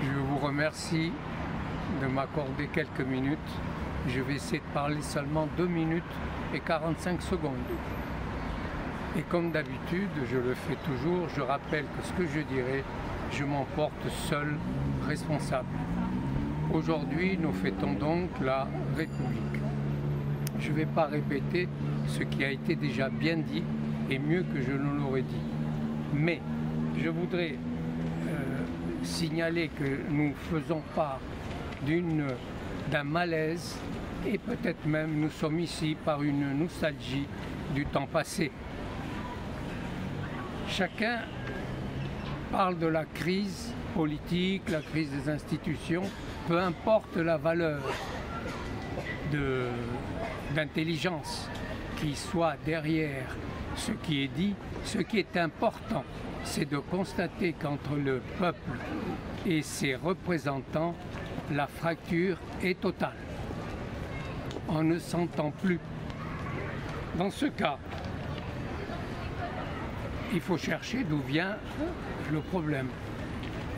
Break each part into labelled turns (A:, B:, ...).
A: Je vous remercie de m'accorder quelques minutes. Je vais essayer de parler seulement 2 minutes et 45 secondes. Et comme d'habitude, je le fais toujours, je rappelle que ce que je dirai, je m'en porte seul responsable. Aujourd'hui, nous fêtons donc la République. Je ne vais pas répéter ce qui a été déjà bien dit et mieux que je ne l'aurais dit. Mais je voudrais signaler que nous faisons part d'un malaise et peut-être même nous sommes ici par une nostalgie du temps passé. Chacun parle de la crise politique, la crise des institutions, peu importe la valeur d'intelligence qui soit derrière ce qui est dit. Ce qui est important, c'est de constater qu'entre le peuple et ses représentants, la fracture est totale. On ne s'entend plus. Dans ce cas, il faut chercher d'où vient le problème.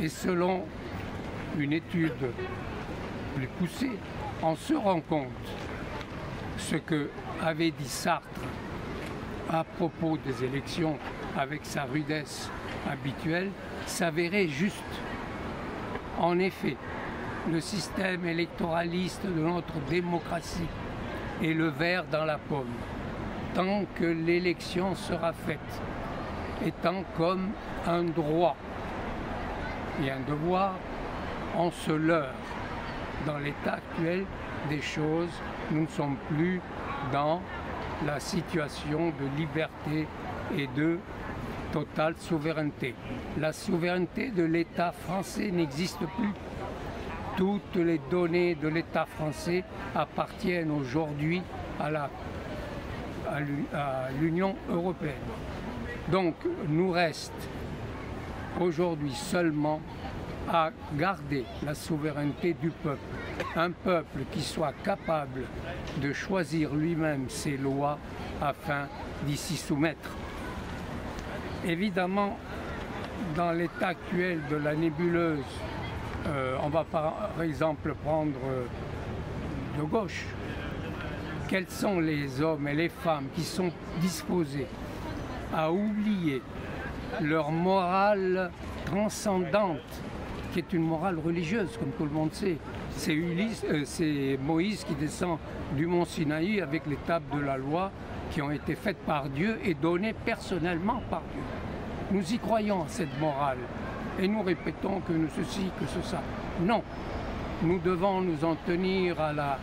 A: Et selon une étude plus poussée, on se rend compte ce que avait dit Sartre à propos des élections avec sa rudesse habituelle s'avérait juste. En effet, le système électoraliste de notre démocratie est le ver dans la pomme, tant que l'élection sera faite, étant comme un droit et un devoir, on se leurre. Dans l'état actuel des choses, nous ne sommes plus dans la situation de liberté et de totale souveraineté. La souveraineté de l'État français n'existe plus. Toutes les données de l'État français appartiennent aujourd'hui à l'Union européenne. Donc, nous reste aujourd'hui seulement à garder la souveraineté du peuple. Un peuple qui soit capable de choisir lui-même ses lois afin d'y s'y soumettre. Évidemment, dans l'état actuel de la nébuleuse, on va par exemple prendre de gauche. Quels sont les hommes et les femmes qui sont disposés à oublier leur morale transcendante, qui est une morale religieuse, comme tout le monde sait. C'est Moïse qui descend du mont Sinaï avec les tables de la loi qui ont été faites par Dieu et données personnellement par Dieu. Nous y croyons à cette morale et nous répétons que nous ceci, que ça. Non, nous devons nous en tenir à la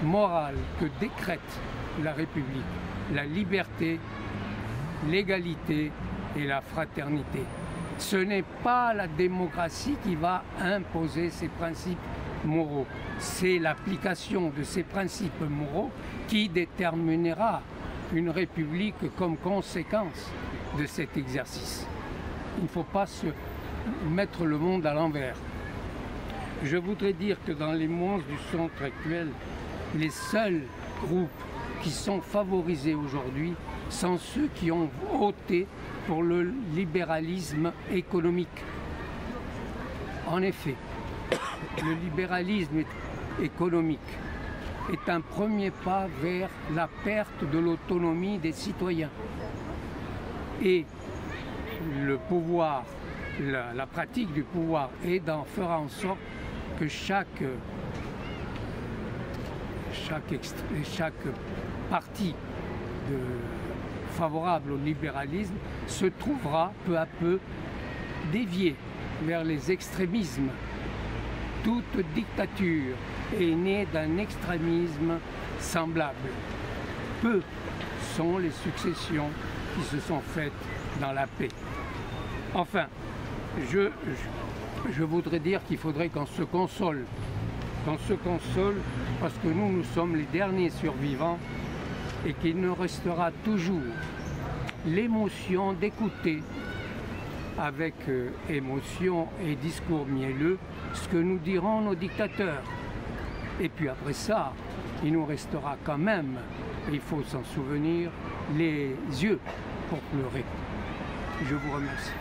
A: morale que décrète la République, la liberté, l'égalité et la fraternité. Ce n'est pas la démocratie qui va imposer ces principes moraux. C'est l'application de ces principes moraux qui déterminera une république comme conséquence de cet exercice. Il ne faut pas se mettre le monde à l'envers. Je voudrais dire que dans les monstres du centre actuel, les seuls groupes qui sont favorisés aujourd'hui sont ceux qui ont voté pour le libéralisme économique. En effet, le libéralisme économique est un premier pas vers la perte de l'autonomie des citoyens. Et le pouvoir, la pratique du pouvoir fera en sorte que chaque parti favorable au libéralisme se trouvera peu à peu dévié vers les extrémismes. Toute dictature est née d'un extrémisme semblable. Peu sont les successions qui se sont faites dans la paix. Enfin, je voudrais dire qu'il faudrait qu'on se console. Qu'on se console parce que nous sommes les derniers survivants et qu'il nous restera toujours l'émotion d'écouter avec émotion et discours mielleux ce que nous diront nos dictateurs. Et puis après ça, il nous restera quand même, il faut s'en souvenir, les yeux pour pleurer. Je vous remercie.